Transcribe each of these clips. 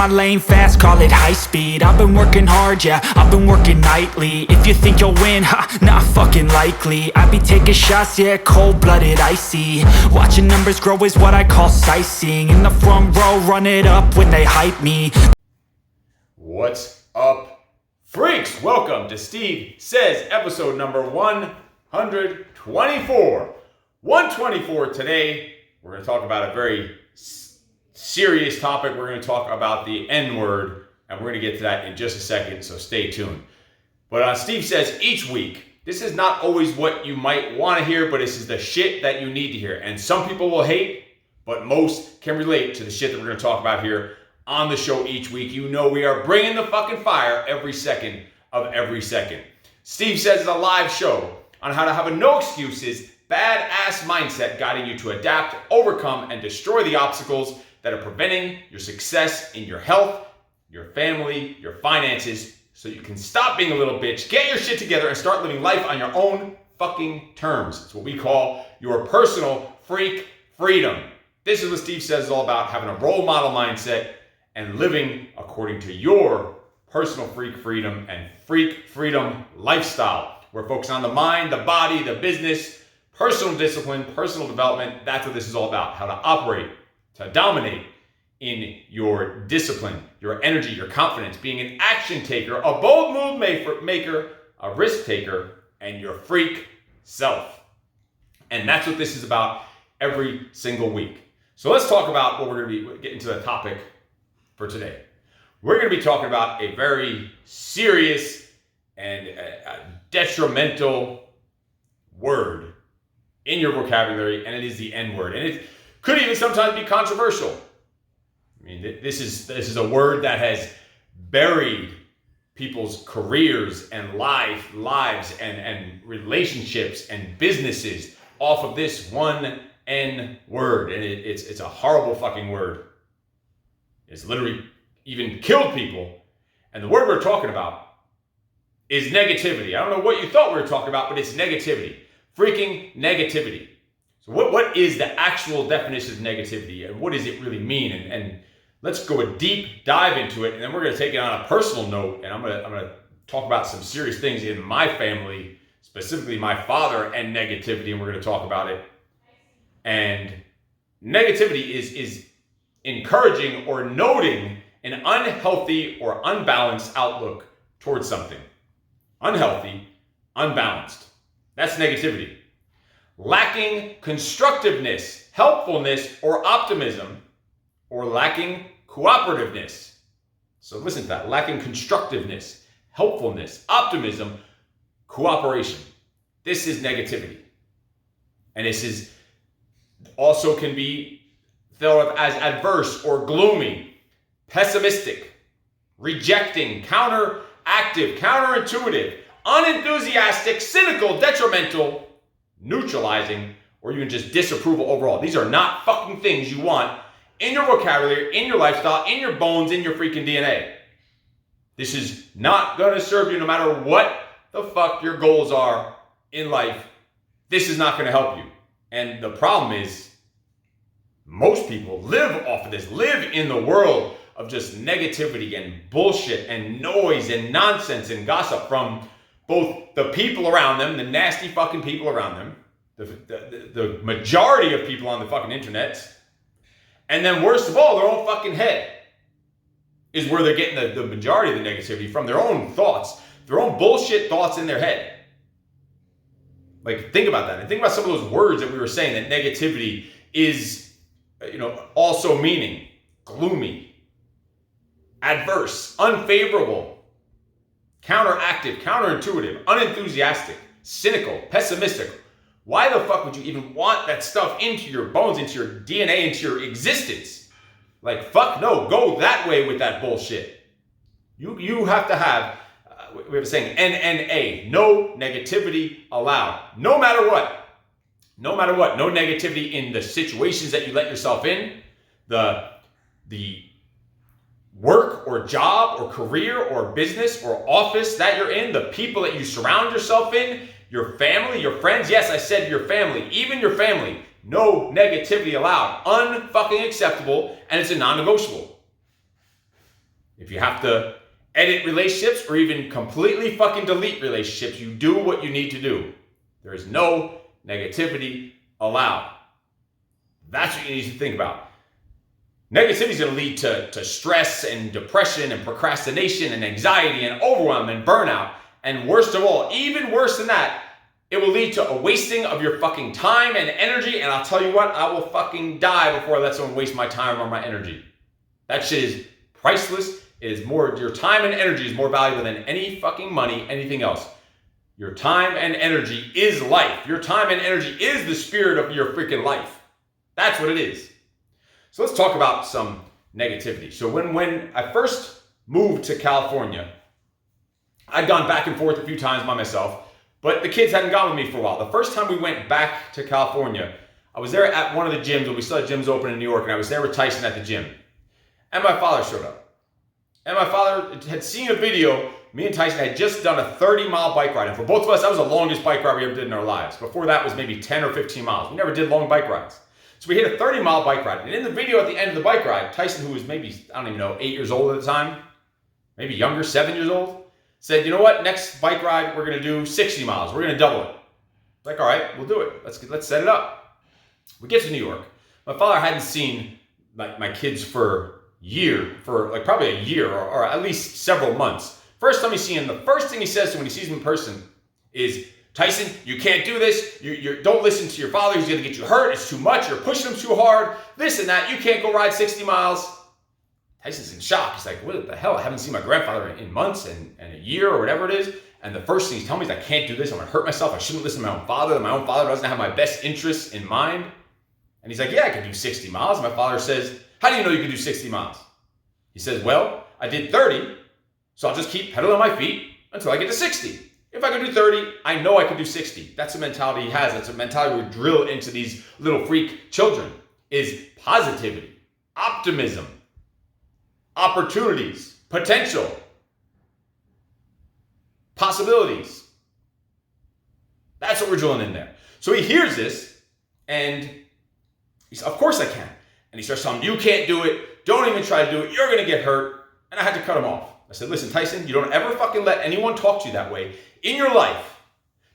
my lane fast, call it high speed. I've been working hard, yeah, I've been working nightly. If you think you'll win, not fucking likely. I be taking shots, yeah, cold-blooded, icy. Watching numbers grow is what I call sightseeing. In the front row, run it up when they hype me. What's up, freaks? Welcome to Steve Says episode number 124. 124 today. We're going to talk about a very serious topic. We're going to talk about the N-word, and we're going to get to that in just a second, so stay tuned. But Steve Says each week, this is not always what you might want to hear, but this is the shit that you need to hear. And some people will hate, but most can relate to the shit that we're going to talk about here on the show each week. You know we are bringing the fucking fire every second of every second. Steve Says is a live show on how to have a no excuses, badass mindset guiding you to adapt, overcome, and destroy the obstacles that are preventing your success in your health, your family, your finances, so you can stop being a little bitch, get your shit together, and start living life on your own fucking terms. It's what we call your personal freak freedom. This is what Steve Says is all about, having a role model mindset and living according to your personal freak freedom and freak freedom lifestyle. We're focused on the mind, the body, the business, personal discipline, personal development. That's what this is all about, how to operate, to dominate in your discipline, your energy, your confidence, being an action taker, a bold move maker, a risk taker, and your freak self. And that's what this is about every single week. So let's talk about what we're going to be getting to the topic for today. We're going to be talking about a very serious and detrimental word in your vocabulary, and it is the N-word. And it could even sometimes be controversial. I mean, this is a word that has buried people's careers and lives and relationships and businesses off of this one N-word. And it's a horrible fucking word. It's literally even killed people. And the word we're talking about is negativity. I don't know what you thought we were talking about, but it's negativity. Freaking negativity. So what is the actual definition of negativity, and what does it really mean? And let's go a deep dive into it, and then we're going to take it on a personal note, and I'm going to talk about some serious things in my family, specifically my father and negativity, and we're going to talk about it. And negativity is encouraging or noting an unhealthy or unbalanced outlook towards something. Unhealthy, unbalanced. That's negativity. Lacking constructiveness, helpfulness, or optimism, or lacking cooperativeness. So listen to that. Lacking constructiveness, helpfulness, optimism, cooperation. This is negativity. And this is also can be thought of as adverse or gloomy, pessimistic, rejecting, counteractive, counterintuitive, unenthusiastic, cynical, detrimental, neutralizing, or even just disapproval overall. These are not fucking things you want in your vocabulary, in your lifestyle, in your bones, in your freaking DNA. This is not going to serve you no matter what the fuck your goals are in life. This is not going to help you. And the problem is, most people live off of this, live in the world of just negativity and bullshit and noise and nonsense and gossip from both the people around them, the nasty fucking people around them, the majority of people on the fucking internet, and then worst of all, their own fucking head is where they're getting the majority of the negativity from, their own thoughts, their own bullshit thoughts in their head. Like, think about that. And think about some of those words that we were saying that negativity is, also meaning gloomy, adverse, unfavorable, counteractive, counterintuitive, unenthusiastic, cynical, pessimistic. Why the fuck would you even want that stuff into your bones, into your DNA, into your existence? Like, fuck no, go that way with that bullshit. You have to have, we have a saying, NNA, no negativity allowed. No matter what. No matter what. No negativity in the situations that you let yourself in, the work or job or career or business or office that you're in, the people that you surround yourself in, your family, your friends. Yes, I said your family, even your family. No negativity allowed. Unfucking acceptable, and it's a non-negotiable. If you have to edit relationships or even completely fucking delete relationships, you do what you need to do. There is no negativity allowed. That's what you need to think about. Negativity is going to lead to stress and depression and procrastination and anxiety and overwhelm and burnout. And worst of all, even worse than that, it will lead to a wasting of your fucking time and energy. And I'll tell you what, I will fucking die before I let someone waste my time or my energy. That shit is priceless. It is more, your time and energy is more valuable than any fucking money, anything else. Your time and energy is life. Your time and energy is the spirit of your freaking life. That's what it is. So let's talk about some negativity. So when I first moved to California, I'd gone back and forth a few times by myself, but the kids hadn't gone with me for a while. The first time we went back to California, I was there at one of the gyms, and we still had gyms open in New York, and I was there with Tyson at the gym. And my father showed up. And my father had seen a video. Me and Tyson had just done a 30-mile bike ride. And for both of us, that was the longest bike ride we ever did in our lives. Before that was maybe 10 or 15 miles. We never did long bike rides. So we hit a 30-mile bike ride. And in the video at the end of the bike ride, Tyson, who was maybe, I don't even know, 8 years old at the time, maybe younger, 7 years old, said, you know what, next bike ride, we're going to do 60 miles. We're going to double it. Like, all right, we'll do it. Let's set it up. We get to New York. My father hadn't seen my kids for like probably a year or at least several months. First time he's seen him, the first thing he says to him when he sees him in person is, Tyson, you can't do this. You don't listen to your father. He's going to get you hurt. It's too much. You're pushing him too hard. This and that. You can't go ride 60 miles. Tyson's in shock. He's like, what the hell? I haven't seen my grandfather in months and a year or whatever it is. And the first thing he's telling me is, I can't do this. I'm going to hurt myself. I shouldn't listen to my own father. My own father doesn't have my best interests in mind. And he's like, yeah, I can do 60 miles. My father says, how do you know you can do 60 miles? He says, well, I did 30, so I'll just keep pedaling on my feet until I get to 60. If I can do 30, I know I can do 60. That's the mentality he has. That's a mentality we drill into these little freak children, is positivity, optimism, opportunities, potential, possibilities. That's what we're drilling in there. So he hears this, and he's, of course I can. And he starts telling him, you can't do it. Don't even try to do it. You're going to get hurt. And I had to cut him off. I said, listen, Tyson, you don't ever fucking let anyone talk to you that way in your life,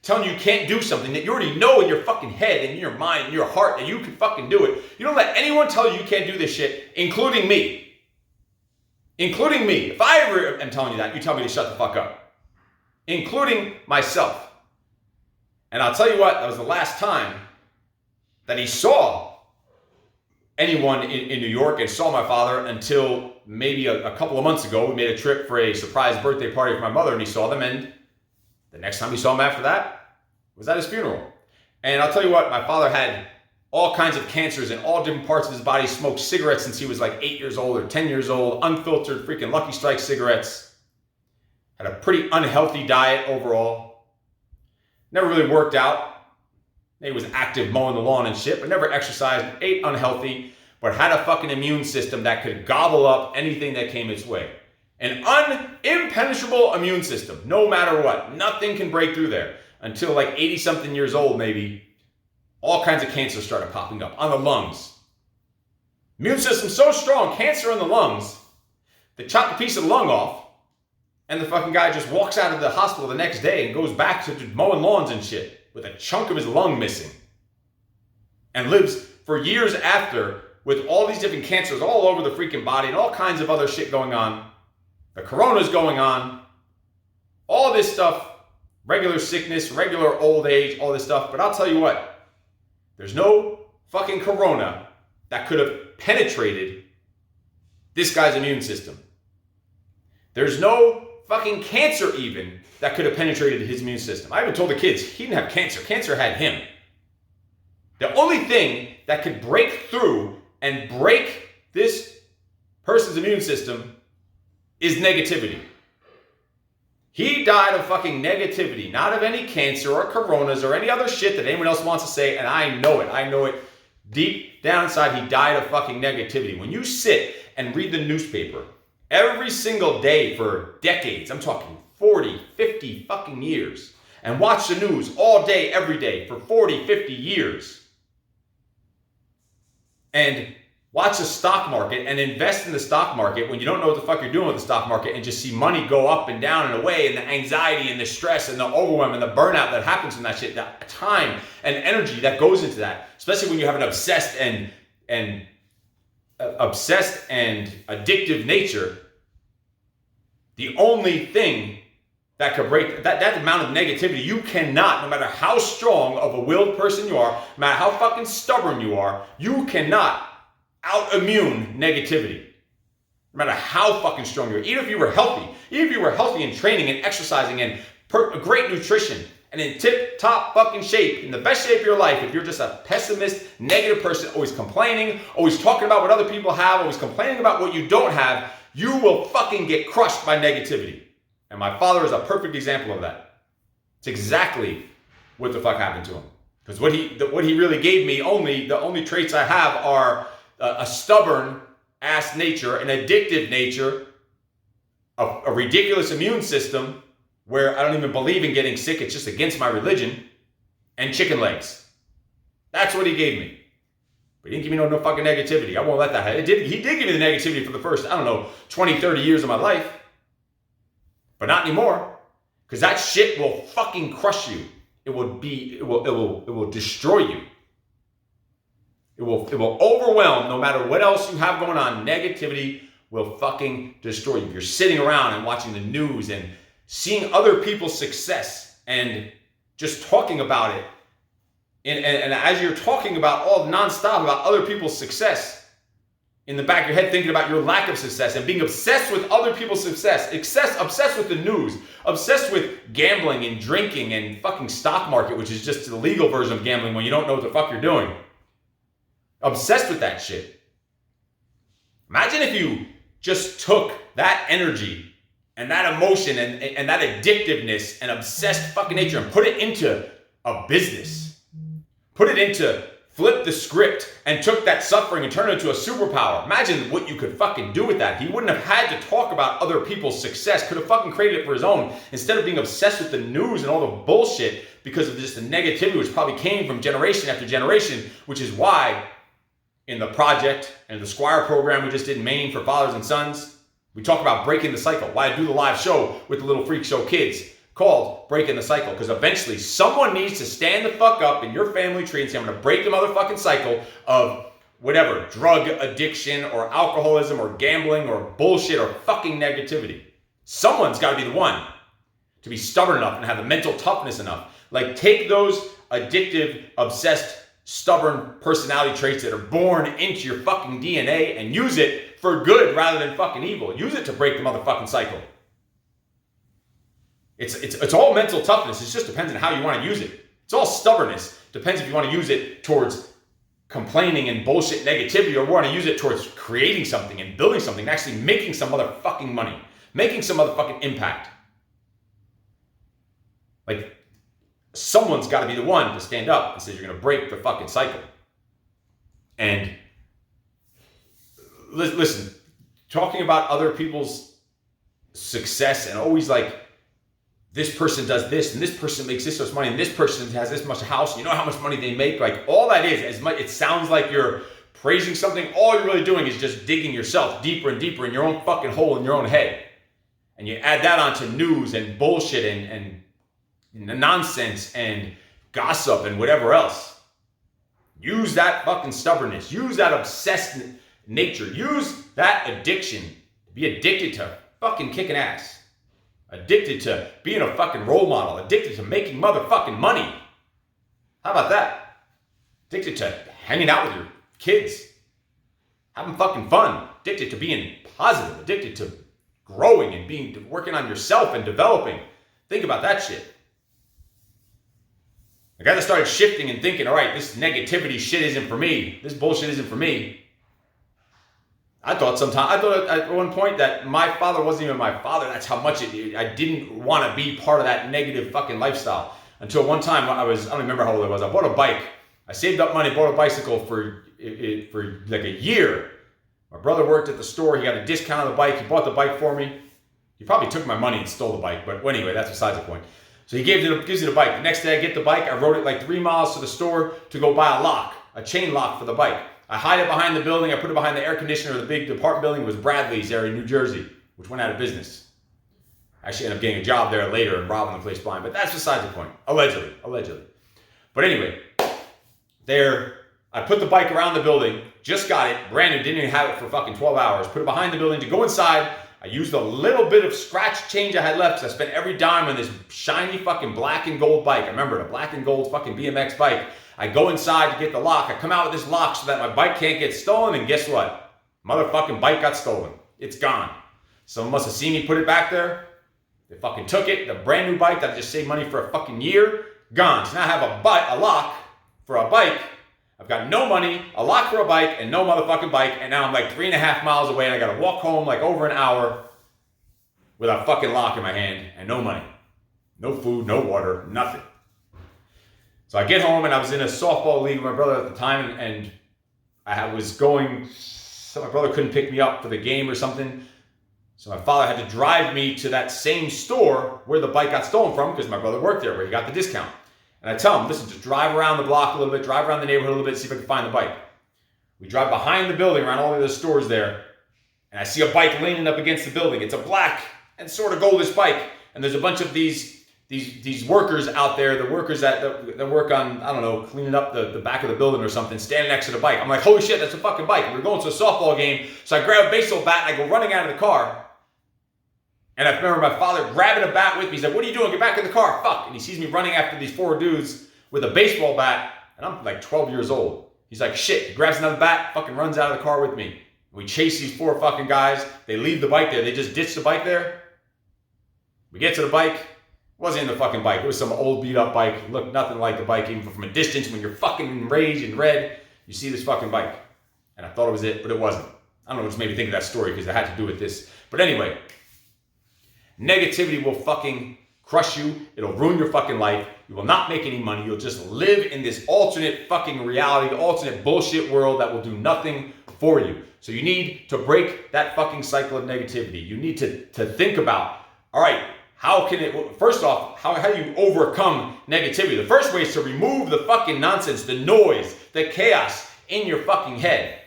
telling you can't do something that you already know in your fucking head and in your mind and your heart that you can fucking do it. You don't let anyone tell you you can't do this shit, including me. Including me. If I ever am telling you that, you tell me to shut the fuck up. Including myself. And I'll tell you what, that was the last time that he saw anyone in New York and saw my father until maybe a couple of months ago. We made a trip for a surprise birthday party for my mother, and he saw them, and the next time he saw him after that was at his funeral. And I'll tell you what, my father had all kinds of cancers in all different parts of his body, smoked cigarettes since he was like 8 years old or 10 years old, unfiltered freaking Lucky Strike cigarettes, had a pretty unhealthy diet overall, never really worked out. He was active mowing the lawn and shit, but never exercised, ate unhealthy, but had a fucking immune system that could gobble up anything that came its way. An impenetrable immune system, no matter what. Nothing can break through there. Until like 80-something years old, maybe, all kinds of cancer started popping up on the lungs. Immune system so strong, cancer in the lungs, they chopped a piece of the lung off, and the fucking guy just walks out of the hospital the next day and goes back to mowing lawns and shit, with a chunk of his lung missing, and lives for years after with all these different cancers all over the freaking body and all kinds of other shit going on. The corona's going on, all this stuff, regular sickness, regular old age, all this stuff. But I'll tell you what, there's no fucking corona that could have penetrated this guy's immune system. There's no fucking cancer even that could have penetrated his immune system. I even told the kids, he didn't have cancer. Cancer had him. The only thing that could break through and break this person's immune system is negativity. He died of fucking negativity, not of any cancer or coronas or any other shit that anyone else wants to say, and I know it. I know it deep down inside. He died of fucking negativity. When you sit and read the newspaper every single day for decades, I'm talking 40, 50 fucking years, and watch the news all day, every day for 40, 50 years, and watch the stock market and invest in the stock market when you don't know what the fuck you're doing with the stock market and just see money go up and down and away, and the anxiety and the stress and the overwhelm and the burnout that happens from that shit, the time and energy that goes into that, especially when you have an obsessed and addictive nature. The only thing that could break that amount of negativity, you cannot, no matter how strong of a willed person you are, no matter how fucking stubborn you are, you cannot out-immune negativity. No matter how fucking strong you are, even if you were healthy in training and exercising and great nutrition and in tip-top fucking shape, in the best shape of your life, if you're just a pessimist, negative person, always complaining, always talking about what other people have, always complaining about what you don't have, you will fucking get crushed by negativity. And my father is a perfect example of that. It's exactly what the fuck happened to him. Because what he really gave me, the only traits I have are a stubborn ass nature, an addictive nature, a ridiculous immune system where I don't even believe in getting sick, it's just against my religion, and chicken legs. That's what he gave me. But he didn't give me no fucking negativity. I won't let that happen. He did give me the negativity for the first, 20, 30 years of my life. But not anymore. Because that shit will fucking crush you. It will destroy you. It will overwhelm no matter what else you have going on. Negativity will fucking destroy you. If you're sitting around and watching the news and seeing other people's success and just talking about it, and as you're talking about all nonstop about other people's success, in the back of your head thinking about your lack of success and being obsessed with other people's success, obsessed with the news, obsessed with gambling and drinking and fucking stock market, which is just the legal version of gambling when you don't know what the fuck you're doing. Obsessed with that shit. Imagine if you just took that energy and that emotion and that addictiveness and obsessed fucking nature and put it into a business. Put it into flip the script and took that suffering and turned it into a superpower. Imagine what you could fucking do with that. He wouldn't have had to talk about other people's success. Could have fucking created it for his own instead of being obsessed with the news and all the bullshit because of just the negativity which probably came from generation after generation, which is why in the project and the Squire program we just did in Maine for fathers and sons, we talk about breaking the cycle. Why I do the live show with the Little Freak Show kids called Breaking the Cycle, because eventually someone needs to stand the fuck up in your family tree and say, I'm going to break the motherfucking cycle of whatever, drug addiction or alcoholism or gambling or bullshit or fucking negativity. Someone's got to be the one to be stubborn enough and have the mental toughness enough. Like, take those addictive, obsessed, stubborn personality traits that are born into your fucking DNA and use it for good rather than fucking evil. Use it to break the motherfucking cycle. It's all mental toughness. It just depends on how you want to use it. It's all stubbornness. Depends if you want to use it towards complaining and bullshit negativity or want to use it towards creating something and building something and actually making some motherfucking money. Making some motherfucking impact. Like, someone's got to be the one to stand up and say you're going to break the fucking cycle. And listen, talking about other people's success and always like, this person does this, and this person makes this much money, and this person has this much house, you know how much money they make? Like, all that is, as much, it sounds like you're praising something, all you're really doing is just digging yourself deeper and deeper in your own fucking hole in your own head. And you add that onto news and bullshit and nonsense and gossip and whatever else. Use that fucking stubbornness. Use that obsessed nature. Use that addiction to be addicted to fucking kicking ass. Addicted to being a fucking role model. Addicted to making motherfucking money. How about that? Addicted to hanging out with your kids. Having fucking fun. Addicted to being positive. Addicted to growing and working on yourself and developing. Think about that shit. I got to start shifting and thinking, all right, this negativity shit isn't for me. This bullshit isn't for me. I thought at one point that my father wasn't even my father. That's how much I didn't want to be part of that negative fucking lifestyle. Until one time I don't remember how old I was. I bought a bike. I saved up money, bought a bicycle for like a year. My brother worked at the store. He got a discount on the bike. He bought the bike for me. He probably took my money and stole the bike. But anyway, that's besides the point. So he gives me the bike. The next day I get the bike. I rode it like 3 miles to the store to go buy a chain lock for the bike. I hide it behind the building. I put it behind the air conditioner. The big apartment building was Bradley's there in New Jersey, which went out of business. I actually ended up getting a job there later and robbing the place blind, but that's besides the point. Allegedly. But anyway, there, I put the bike around the building, just got it, brand new, didn't even have it for fucking 12 hours, put it behind the building to go inside. I used a little bit of scratch change I had left because I spent every dime on this shiny fucking black and gold bike. I remember the black and gold fucking BMX bike. I go inside to get the lock. I come out with this lock so that my bike can't get stolen, and guess what? Motherfucking bike got stolen. It's gone. Someone must have seen me put it back there. They fucking took it. The brand new bike that I just saved money for a fucking year, gone. So now I have a lock for a bike. I've got no money, a lock for a bike, and no motherfucking bike. And now I'm like 3.5 miles away, and I gotta walk home like over an hour with a fucking lock in my hand and no money. No food, no water, nothing. So I get home, and I was in a softball league with my brother at the time, and I was going, so my brother couldn't pick me up for the game or something. So my father had to drive me to that same store where the bike got stolen from, because my brother worked there, where he got the discount. And I tell him, listen, just drive around the block a little bit, drive around the neighborhood a little bit, see if I can find the bike. We drive behind the building, around all the other stores there, and I see a bike leaning up against the building. It's a black and sort of goldish bike, and there's a bunch of these workers out there, the workers that work on, I don't know, cleaning up the back of the building or something, standing next to the bike. I'm like, holy shit, that's a fucking bike. We're going to a softball game, so I grab a baseball bat, and I go running out of the car. And I remember my father grabbing a bat with me. He's like, what are you doing? Get back in the car. Fuck. And he sees me running after these 4 dudes with a baseball bat. And I'm like 12 years old. He's like, shit. He grabs another bat, fucking runs out of the car with me. We chase these 4 fucking guys. They leave the bike there. They just ditch the bike there. We get to the bike. It wasn't even the fucking bike. It was some old beat up bike. It looked nothing like the bike. Even from a distance, when you're fucking enraged and red, you see this fucking bike. And I thought it was it, but it wasn't. I don't know what just made me think of that story because it had to do with this. But anyway, negativity will fucking crush you. It'll ruin your fucking life. You will not make any money. You'll just live in this alternate fucking reality, alternate bullshit world that will do nothing for you. So you need to break that fucking cycle of negativity. You need to think about, all right, how can it, first off, how do you overcome negativity? The first way is to remove the fucking nonsense, the noise, the chaos in your fucking head.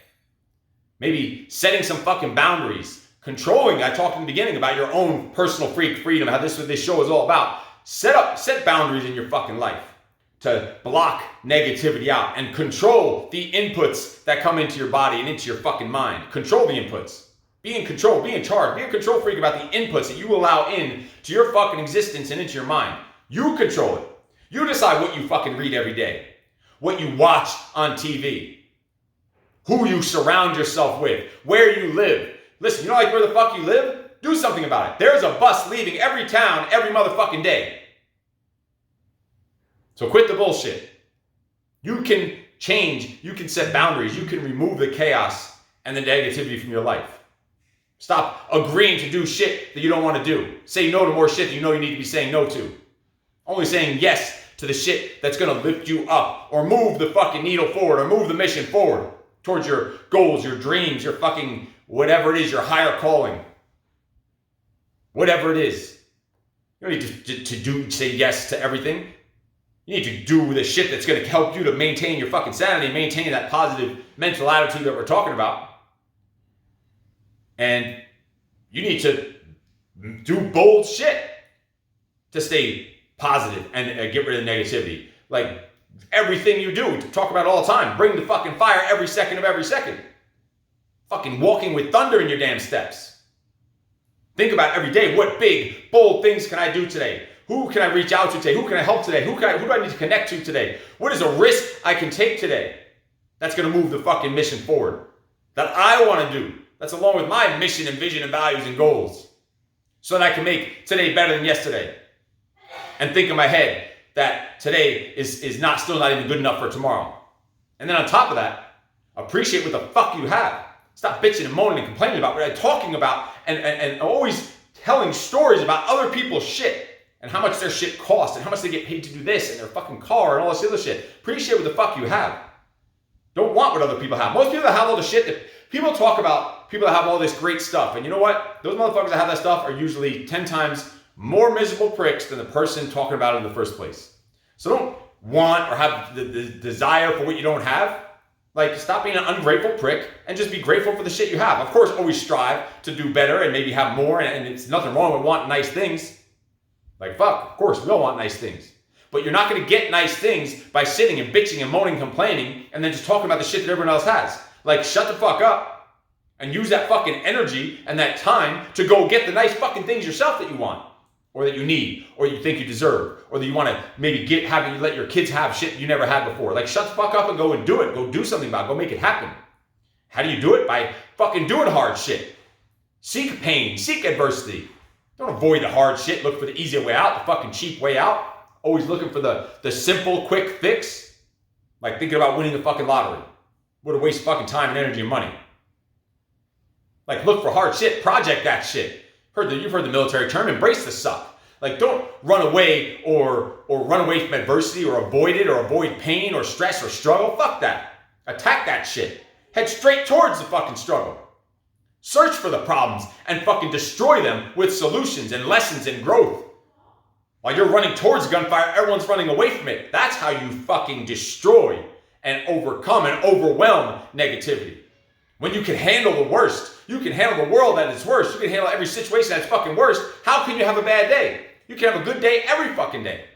Maybe setting some fucking boundaries. Controlling, I talked in the beginning about your own personal freedom, how this is what this show is all about. Set boundaries in your fucking life to block negativity out and control the inputs that come into your body and into your fucking mind. Control the inputs. Be in control, be in charge, be a control freak about the inputs that you allow in to your fucking existence and into your mind. You control it. You decide what you fucking read every day, what you watch on TV, who you surround yourself with, where you live. Listen, you know like where the fuck you live? Do something about it. There's a bus leaving every town every motherfucking day. So quit the bullshit. You can change, you can set boundaries, you can remove the chaos and the negativity from your life. Stop agreeing to do shit that you don't want to do. Say no to more shit that you know you need to be saying no to. Only saying yes to the shit that's going to lift you up or move the fucking needle forward or move the mission forward towards your goals, your dreams, your fucking whatever it is, your higher calling. Whatever it is. You don't need to say yes to everything. You need to do the shit that's going to help you to maintain your fucking sanity, maintain that positive mental attitude that we're talking about. And you need to do bold shit to stay positive and get rid of negativity. Like everything you do, talk about it all the time. Bring the fucking fire every second of every second. Fucking walking with thunder in your damn steps. Think about every day, what big, bold things can I do today? Who can I reach out to today? Who can I help today? Who do I need to connect to today? What is a risk I can take today that's going to move the fucking mission forward? That I want to do. That's along with my mission and vision and values and goals. So that I can make today better than yesterday. And think in my head that today is still not even good enough for tomorrow. And then on top of that, appreciate what the fuck you have. Stop bitching and moaning and complaining about what I'm talking about and always telling stories about other people's shit and how much their shit costs and how much they get paid to do this and their fucking car and all this other shit. Appreciate what the fuck you have. Don't want what other people have. Most people that have all the shit that people talk about, people that have all this great stuff. And you know what? Those motherfuckers that have that stuff are usually 10 times more miserable pricks than the person talking about it in the first place. So don't want or have the desire for what you don't have. Like, stop being an ungrateful prick and just be grateful for the shit you have. Of course, always strive to do better and maybe have more, and it's nothing wrong with wanting nice things. Like, fuck, of course, we all want nice things. But you're not going to get nice things by sitting and bitching and moaning, complaining, and then just talking about the shit that everyone else has. Like, shut the fuck up and use that fucking energy and that time to go get the nice fucking things yourself that you want, or that you need, or you think you deserve, or that you want to maybe let your kids have shit you never had before. Like, shut the fuck up and go and do it. Go do something about it. Go make it happen. How do you do it? By fucking doing hard shit. Seek pain. Seek adversity. Don't avoid the hard shit. Look for the easy way out, the fucking cheap way out. Always looking for the simple, quick fix. Like thinking about winning the fucking lottery. What a waste of fucking time and energy and money. Like, look for hard shit. Project that shit. You've heard the military term, embrace the suck. Like, don't run away or run away from adversity or avoid it or avoid pain or stress or struggle. Fuck that. Attack that shit. Head straight towards the fucking struggle. Search for the problems and fucking destroy them with solutions and lessons and growth. While you're running towards gunfire, everyone's running away from it. That's how you fucking destroy and overcome and overwhelm negativity. When you can handle the worst, you can handle the world at its worst, you can handle every situation at its fucking worst, how can you have a bad day? You can have a good day every fucking day.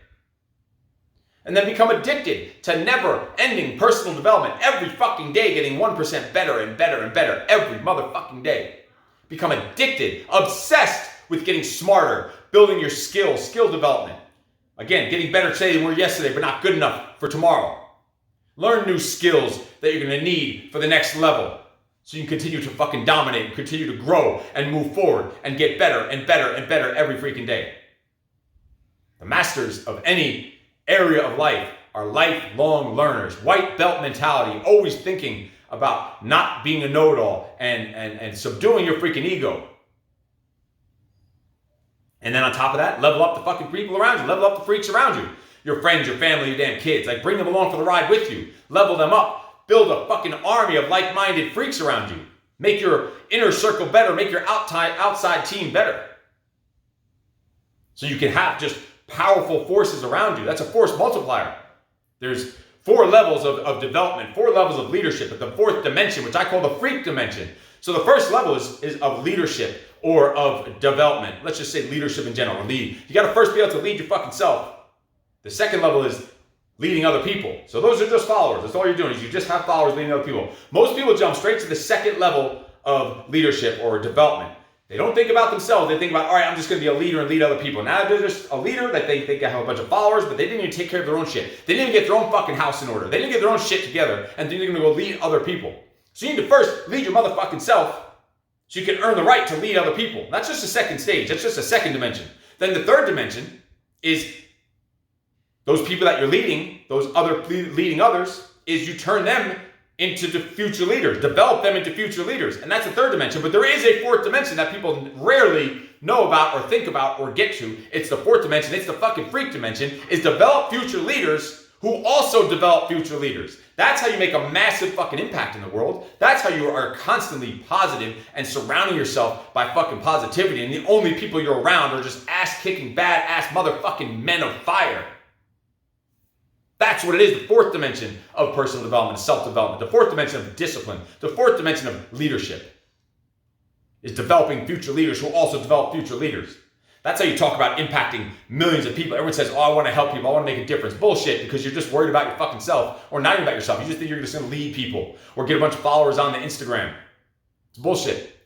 And then become addicted to never-ending personal development, every fucking day getting 1% better and better and better every motherfucking day. Become addicted, obsessed with getting smarter, building your skills, skill development. Again, getting better today than we were yesterday, but not good enough for tomorrow. Learn new skills that you're going to need for the next level so you can continue to fucking dominate and continue to grow and move forward and get better and better and better every freaking day. The masters of any area of life are lifelong learners. White belt mentality, always thinking about not being a know-it-all and subduing your freaking ego. And then on top of that, level up the fucking people around you. Level up the freaks around you. Your friends, your family, your damn kids. Like, bring them along for the ride with you. Level them up. Build a fucking army of like-minded freaks around you. Make your inner circle better. Make your outside team better. So you can have just powerful forces around you. That's a force multiplier. There's 4 levels of development, 4 levels of leadership, but the 4th dimension, which I call the freak dimension. So the first level is of leadership or of development. Let's just say leadership in general, or lead. You got to first be able to lead your fucking self. The second level is leading other people. So those are just followers. That's all you're doing, is you just have followers leading other people. Most people jump straight to the second level of leadership or development. They don't think about themselves. They think about, all right, I'm just going to be a leader and lead other people. Now they're just a leader that they think they have a bunch of followers, but they didn't even take care of their own shit. They didn't even get their own fucking house in order. They didn't get their own shit together, and then they're going to go lead other people. So you need to first lead your motherfucking self so you can earn the right to lead other people. That's just a second stage. That's just a second dimension. Then the third dimension is those people that you're leading, those other leading others, is you turn them into the future leaders, develop them into future leaders. And that's the third dimension. But there is a 4th dimension that people rarely know about or think about or get to. It's the 4th dimension. It's the fucking freak dimension, is develop future leaders who also develop future leaders. That's how you make a massive fucking impact in the world. That's how you are constantly positive and surrounding yourself by fucking positivity. And the only people you're around are just ass-kicking, badass motherfucking men of fire. That's what it is, the 4th dimension of personal development, self-development, the 4th dimension of discipline, the 4th dimension of leadership is developing future leaders who also develop future leaders. That's how you talk about impacting millions of people. Everyone says, oh, I want to help people, I want to make a difference. Bullshit, because you're just worried about your fucking self, or not even about yourself. You just think you're just going to lead people or get a bunch of followers on the Instagram. It's bullshit.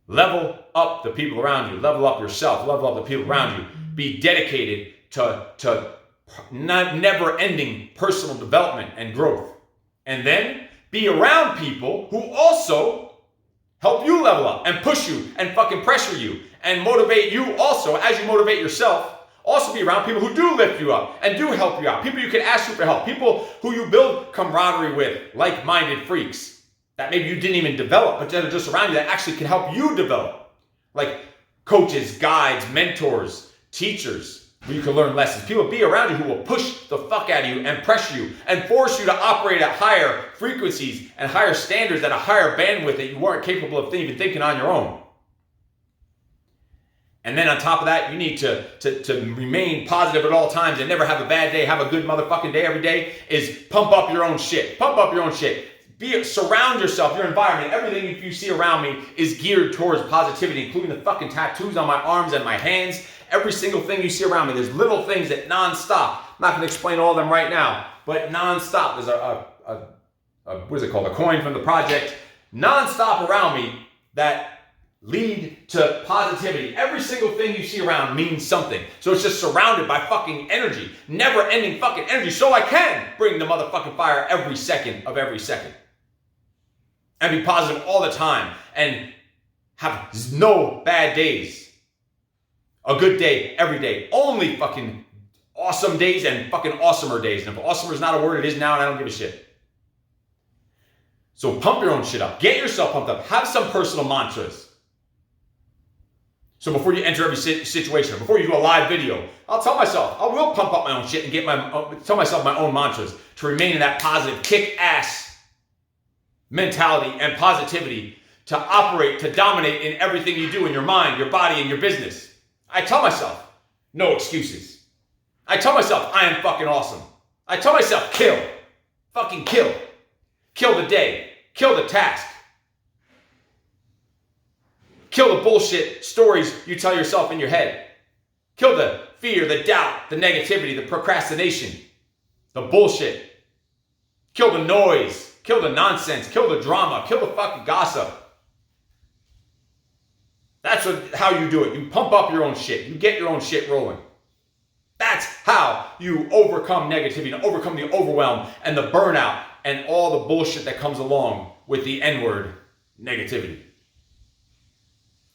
Level up the people around you. Level up yourself. Level up the people around you. Be dedicated to never-ending personal development and growth. And then be around people who also help you level up and push you and fucking pressure you and motivate you also as you motivate yourself. Also be around people who do lift you up and do help you out. People you can ask you for help. People who you build camaraderie with, like-minded freaks that maybe you didn't even develop, but that are just around you that actually can help you develop. Like coaches, guides, mentors, teachers, where you can learn lessons. People be around you who will push the fuck out of you and pressure you and force you to operate at higher frequencies and higher standards at a higher bandwidth that you weren't capable of even thinking on your own. And then on top of that, you need to remain positive at all times and never have a bad day, have a good motherfucking day every day, is pump up your own shit. Pump up your own shit. Surround yourself, your environment, everything you see around me is geared towards positivity, including the fucking tattoos on my arms and my hands. Every single thing you see around me, there's little things that nonstop. I'm not going to explain all of them right now, but nonstop. There's what is it called? A coin from the project. Nonstop around me that lead to positivity. Every single thing you see around means something. So it's just surrounded by fucking energy, never ending fucking energy. So I can bring the motherfucking fire every second of every second. And be positive all the time and have no bad days. A good day every day. Only fucking awesome days and fucking awesomer days. And if awesomer is not a word, it is now, and I don't give a shit. So pump your own shit up. Get yourself pumped up. Have some personal mantras. So before you enter every situation, before you do a live video, I will pump up my own shit and tell myself my own mantras to remain in that positive, kick-ass mentality and positivity to operate, to dominate in everything you do in your mind, your body, and your business. I tell myself, no excuses. I tell myself, I am fucking awesome. I tell myself, kill. Fucking kill. Kill the day. Kill the task. Kill the bullshit stories you tell yourself in your head. Kill the fear, the doubt, the negativity, the procrastination, the bullshit. Kill the noise. Kill the nonsense. Kill the drama. Kill the fucking gossip. That's how you do it. You pump up your own shit. You get your own shit rolling. That's how you overcome negativity and overcome the overwhelm and the burnout and all the bullshit that comes along with the N-word, negativity.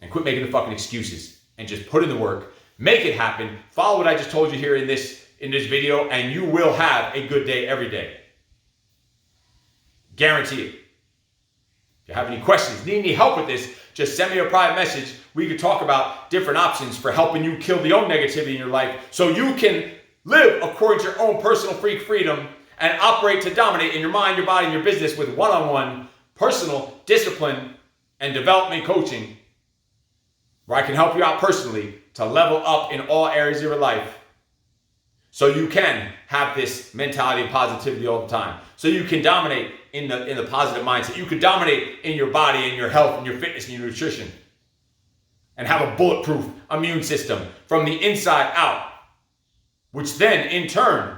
And quit making the fucking excuses and just put in the work. Make it happen. Follow what I just told you here in this video, and you will have a good day every day. Guarantee it. If you have any questions, need any help with this, just send me a private message. We could talk about different options for helping you kill the own negativity in your life so you can live according to your own personal freedom and operate to dominate in your mind, your body, and your business with one-on-one personal discipline and development coaching, where I can help you out personally to level up in all areas of your life so you can have this mentality and positivity all the time. So you can dominate in the positive mindset. You can dominate in your body and your health and your fitness and your nutrition. And have a bulletproof immune system from the inside out. Which then, in turn,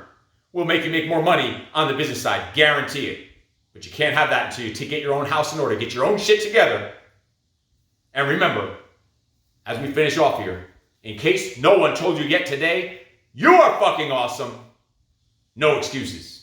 will make you make more money on the business side. Guarantee it. But you can't have that until you get your own house in order. Get your own shit together. And remember, as we finish off here, in case no one told you yet today, you are fucking awesome. No excuses.